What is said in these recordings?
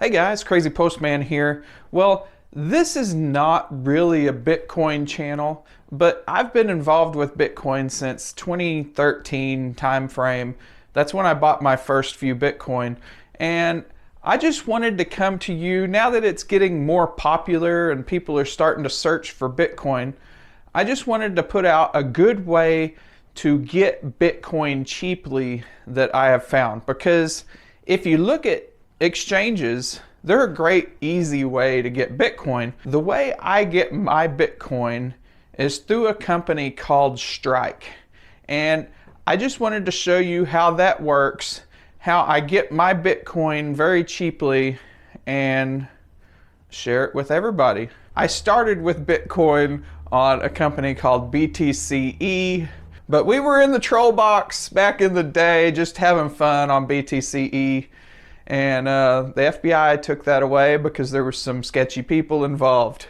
Hey guys, Crazy Postman here. Well, this is not really a Bitcoin channel, but I've been involved with Bitcoin since 2013 timeframe. That's when I bought my first few Bitcoin. And I just wanted to come to you now that it's getting more popular and people are starting to search for Bitcoin. I just wanted to put out a good way to get Bitcoin cheaply that I have found, because if you look at exchanges, they're a great easy way to get Bitcoin. The way I get my Bitcoin is through a company called Strike, and I just wanted to show you how that works, how I get my Bitcoin very cheaply and share it with everybody. I started with Bitcoin on a company called BTCE, but we were in the troll box back in the day just having fun on BTCE. And the FBI took that away because there were some sketchy people involved.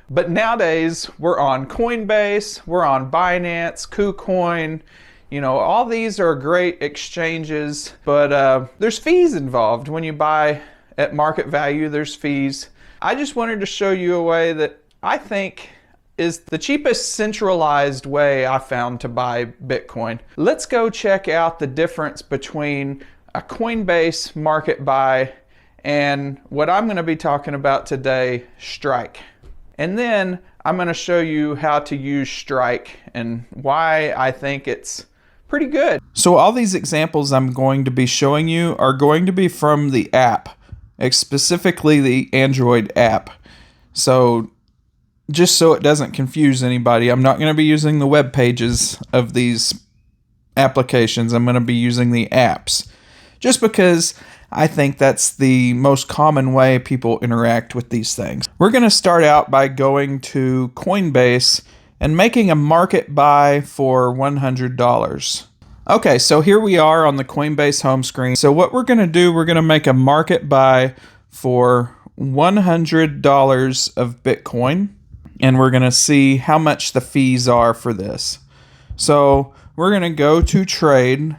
But nowadays, we're on Coinbase, we're on Binance, KuCoin. You know, all these are great exchanges, but there's fees involved. When you buy at market value, there's fees. I just wanted to show you a way that I think is the cheapest centralized way I found to buy Bitcoin. Let's go check out the difference between a Coinbase market buy and what I'm going to be talking about today, Strike. And then I'm going to show you how to use Strike and why I think it's pretty good. So all these examples I'm going to be showing you are going to be from the app, specifically the Android app. So just so it doesn't confuse anybody, I'm not going to be using the web pages of these applications. I'm going to be using the apps, just because I think that's the most common way people interact with these things. We're going to start out by going to Coinbase and making a market buy for $100. Okay, so here we are on the Coinbase home screen. So what we're going to do, we're going to make a market buy for $100 of Bitcoin, and we're going to see how much the fees are for this. So we're going to go to trade,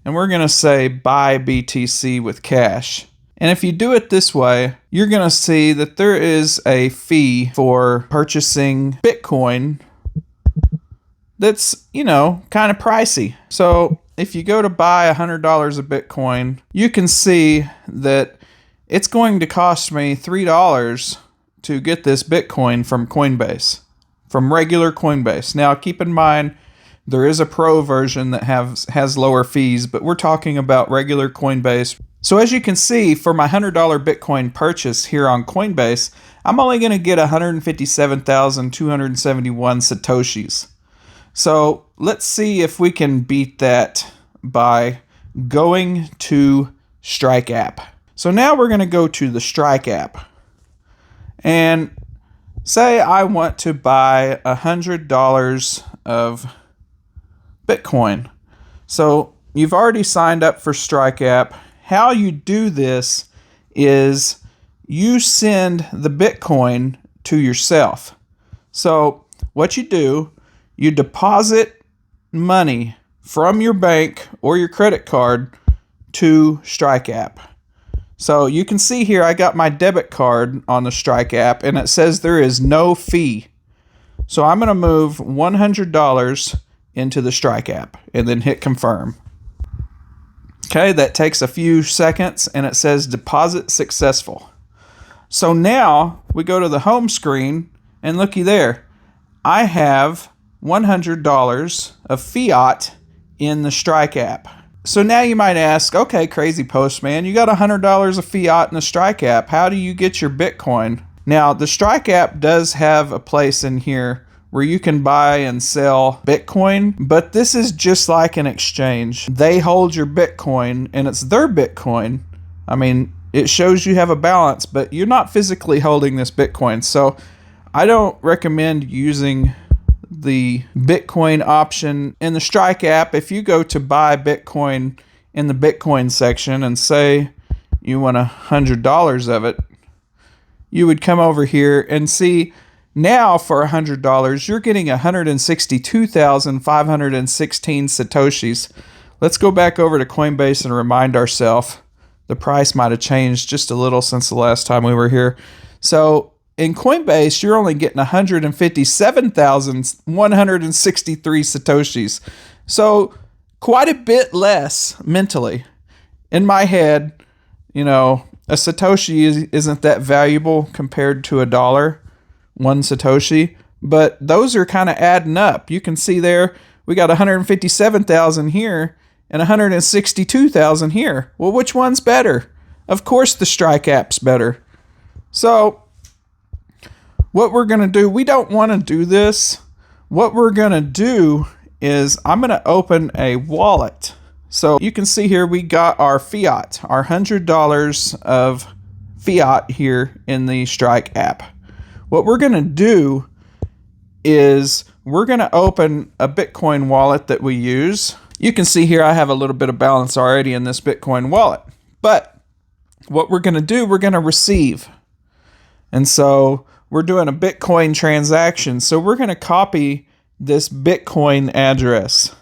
and we're going to say buy BTC with cash. And if you do it this way, you're going to see that there is a fee for purchasing Bitcoin that's, kind of pricey. So if you go to buy $100 of Bitcoin, you can see that it's going to cost me $3 to get this Bitcoin from Coinbase, from regular Coinbase. Now, keep in mind, there is a pro version that has lower fees, but we're talking about regular Coinbase. So as you can see, for my $100 Bitcoin purchase here on Coinbase, I'm only going to get 157,271 Satoshis. So let's see if we can beat that by going to Strike app. So now we're going to go to the Strike app. And say I want to buy $100 of Bitcoin. So you've already signed up for Strike app. How you do this is you send the Bitcoin to yourself. So what you do, you deposit money from your bank or your credit card to Strike app. So you can see here I got my debit card on the Strike app and it says there is no fee. So I'm going to move $100 into the Strike app and then hit confirm. Okay, that takes a few seconds and it says deposit successful. So now we go to the home screen and looky there. I have $100 of fiat in the Strike app. So now you might ask, okay, Crazy Postman, you got $100 of fiat in the Strike app. How do you get your Bitcoin? Now, the Strike app does have a place in here where you can buy and sell Bitcoin, but this is just like an exchange. They hold your Bitcoin, and it's their Bitcoin. I mean, it shows you have a balance, but you're not physically holding this Bitcoin. So I don't recommend using the Bitcoin option in the Strike app. If you go to buy Bitcoin in the Bitcoin section and say you want $100 of it, you would come over here and see now for $100 you're getting 162,516 Satoshis. Let's go back over to Coinbase and remind ourselves the price might have changed just a little since the last time we were here. So in Coinbase, you're only getting 157,163 Satoshis. So quite a bit less mentally. In my head, a Satoshi isn't that valuable compared to a dollar, one Satoshi. But those are kind of adding up. You can see there, we got 157,000 here and 162,000 here. Well, which one's better? Of course the Strike app's better. So what we're going to do, we don't want to do this. What we're going to do is I'm going to open a wallet. So you can see here we got our fiat, our $100 of fiat here in the Strike app. What we're going to do is we're going to open a Bitcoin wallet that we use. You can see here I have a little bit of balance already in this Bitcoin wallet. But what we're going to do, we're going to receive. And so we're doing a Bitcoin transaction. So we're going to copy this Bitcoin address.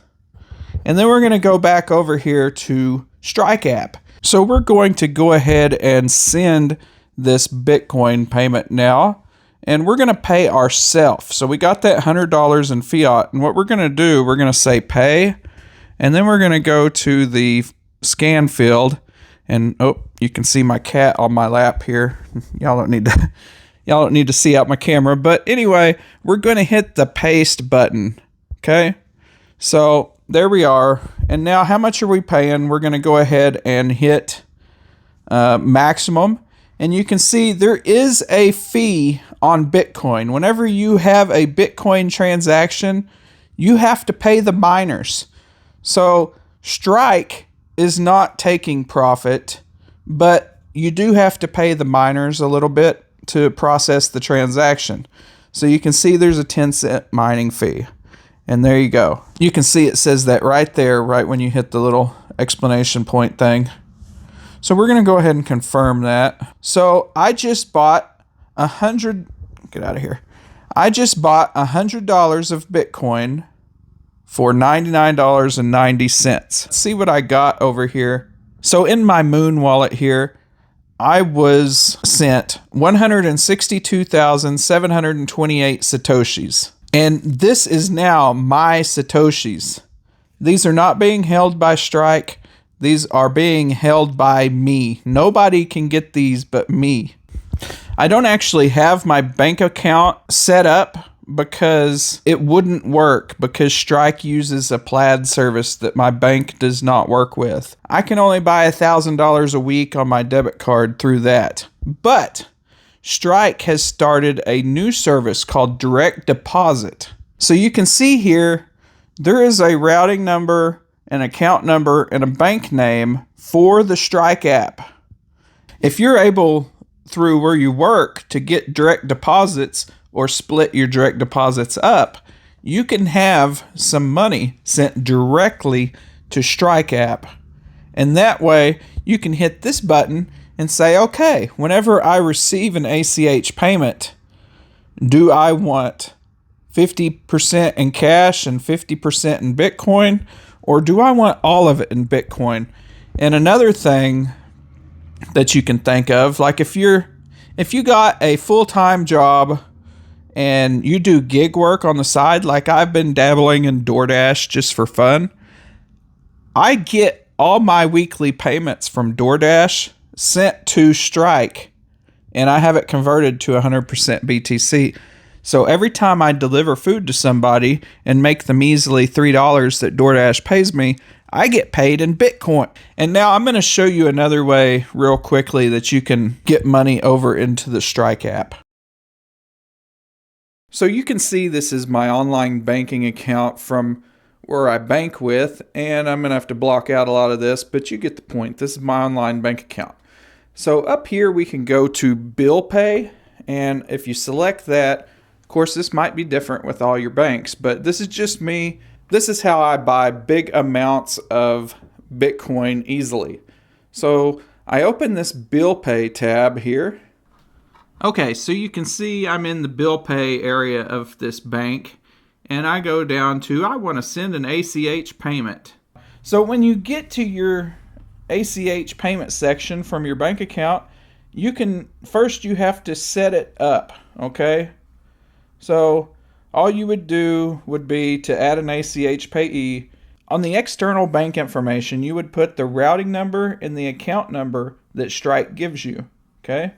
And then we're going to go back over here to Strike app. So we're going to go ahead and send this Bitcoin payment now. And we're going to pay ourselves. So we got that $100 in fiat. And what we're going to do, we're going to say pay. And then we're going to go to the scan field. And you can see my cat on my lap here. Y'all don't need to see out my camera. But anyway, we're going to hit the paste button. Okay. So there we are. And now how much are we paying? We're going to go ahead and hit maximum. And you can see there is a fee on Bitcoin. Whenever you have a Bitcoin transaction, you have to pay the miners. So Strike is not taking profit, but you do have to pay the miners a little bit to process the transaction. So you can see there's a 10-cent mining fee. And there you go. You can see it says that right there, right when you hit the little exclamation point thing. So we're going to go ahead and confirm that. So I just bought get out of here. I just bought $100 of Bitcoin for $99.90. Let's see what I got over here. So in my Moon wallet here, I was sent 162,728 Satoshis. And this is now my Satoshis. These are not being held by Strike. These are being held by me. Nobody can get these but me. I don't actually have my bank account set up because it wouldn't work because Strike uses a Plaid service that my bank does not work with. I can only buy $1,000 a week on my debit card through that. But Strike has started a new service called Direct Deposit. So you can see here, there is a routing number, an account number, and a bank name for the Strike app. If you're able, through where you work, to get direct deposits or split your direct deposits up, you can have some money sent directly to Strike app. And that way, you can hit this button and say, okay, whenever I receive an ACH payment, do I want 50% in cash and 50% in Bitcoin? Or do I want all of it in Bitcoin? And another thing that you can think of, like if you got a full-time job and you do gig work on the side, like I've been dabbling in DoorDash just for fun, I get all my weekly payments from DoorDash sent to Strike, and I have it converted to 100% BTC. So every time I deliver food to somebody and make the measly $3 that DoorDash pays me, I get paid in Bitcoin. And now I'm going to show you another way real quickly that you can get money over into the Strike app. So you can see this is my online banking account from where I bank with, and I'm going to have to block out a lot of this, but you get the point. This is my online bank account. So up here we can go to Bill Pay, and if you select that, of course, this might be different with all your banks, but this is just me. This is how I buy big amounts of Bitcoin easily. So I open this Bill Pay tab here. Okay, so you can see I'm in the Bill Pay area of this bank, and I go down to, I want to send an ACH payment. So when you get to your ACH payment section from your bank account, you have to set it up, okay? So all you would do would be to add an ACH payee. On the external bank information, you would put the routing number and the account number that Strike gives you, okay?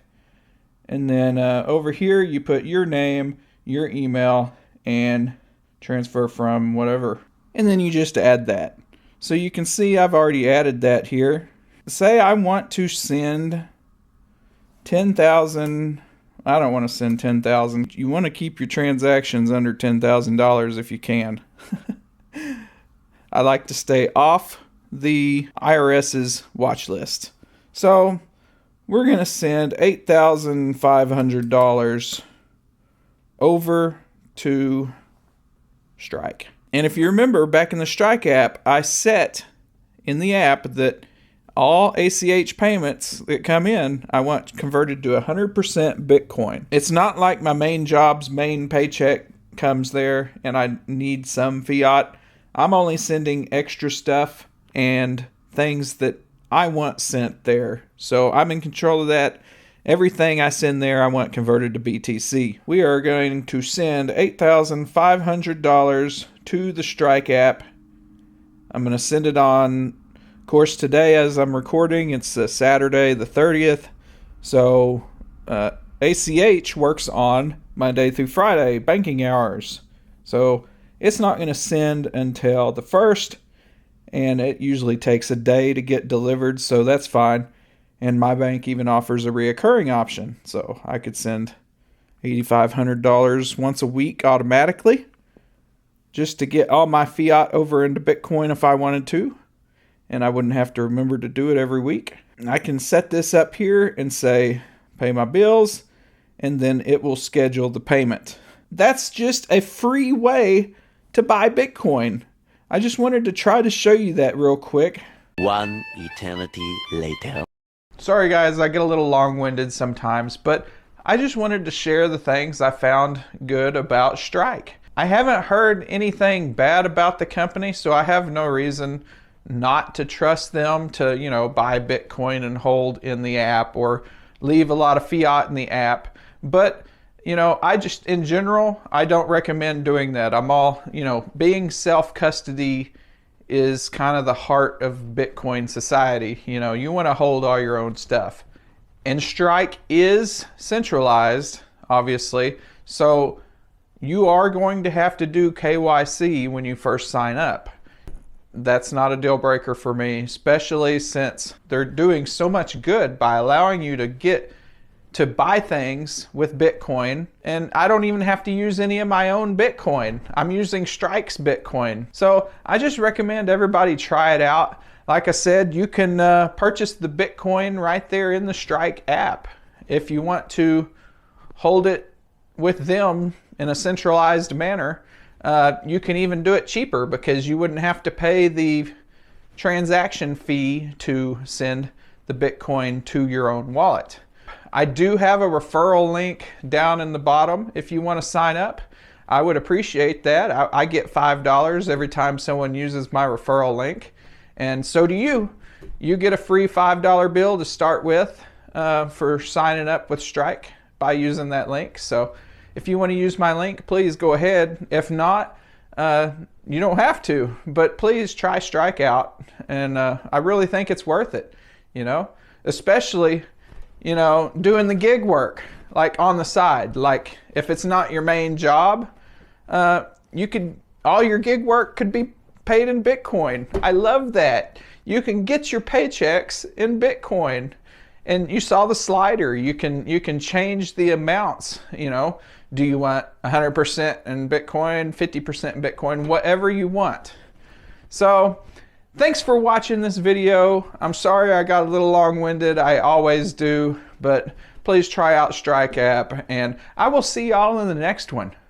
And then over here, you put your name, your email, and transfer from whatever. And then you just add that. So you can see I've already added that here. Say I want to send 10,000. I don't want to send 10,000. You want to keep your transactions under $10,000 if you can. I like to stay off the IRS's watch list. So we're going to send $8,500 over to Strike. And if you remember, back in the Strike app, I set in the app that all ACH payments that come in, I want converted to 100% Bitcoin. It's not like my main job's main paycheck comes there and I need some fiat. I'm only sending extra stuff and things that I want sent there. So I'm in control of that. Everything I send there, I want converted to BTC. We are going to send $8,500 to the Strike app. I'm going to send it on, of course, today as I'm recording. It's Saturday the 30th. So ACH works on Monday through Friday banking hours. So it's not going to send until the 1st, and it usually takes a day to get delivered, so that's fine. And my bank even offers a reoccurring option, so I could send $8,500 once a week automatically just to get all my fiat over into Bitcoin if I wanted to, and I wouldn't have to remember to do it every week. I can set this up here and say pay my bills, and then it will schedule the payment. That's just a free way to buy Bitcoin. I just wanted to try to show you that real quick. One eternity later. Sorry guys, I get a little long-winded sometimes, but I just wanted to share the things I found good about Strike. I haven't heard anything bad about the company, so I have no reason not to trust them to, buy Bitcoin and hold in the app or leave a lot of fiat in the app. But, I just, in general, I don't recommend doing that. I'm all, being self-custody is kind of the heart of Bitcoin society. You want to hold all your own stuff. And Strike is centralized, obviously. So you are going to have to do KYC when you first sign up. That's not a deal breaker for me, especially since they're doing so much good by allowing you to buy things with Bitcoin, and I don't even have to use any of my own Bitcoin. I'm using Strike's Bitcoin. So I just recommend everybody try it out. Like I said, you can purchase the Bitcoin right there in the Strike app. If you want to hold it with them in a centralized manner, you can even do it cheaper because you wouldn't have to pay the transaction fee to send the Bitcoin to your own wallet. I do have a referral link down in the bottom if you want to sign up. I would appreciate that. I get $5 every time someone uses my referral link, and so do you. You get a free $5 bill to start with for signing up with Strike by using that link. So if you want to use my link, please go ahead. If not, you don't have to, but please try Strike out. And I really think it's worth it, especially doing the gig work, like on the side. Like if it's not your main job, all your gig work could be paid in Bitcoin. I love that. You can get your paychecks in Bitcoin, and you saw the slider. You can change the amounts. Do you want 100% in Bitcoin, 50% in Bitcoin, whatever you want. So thanks for watching this video. I'm sorry I got a little long-winded. I always do, but please try out Strike app, and I will see y'all in the next one.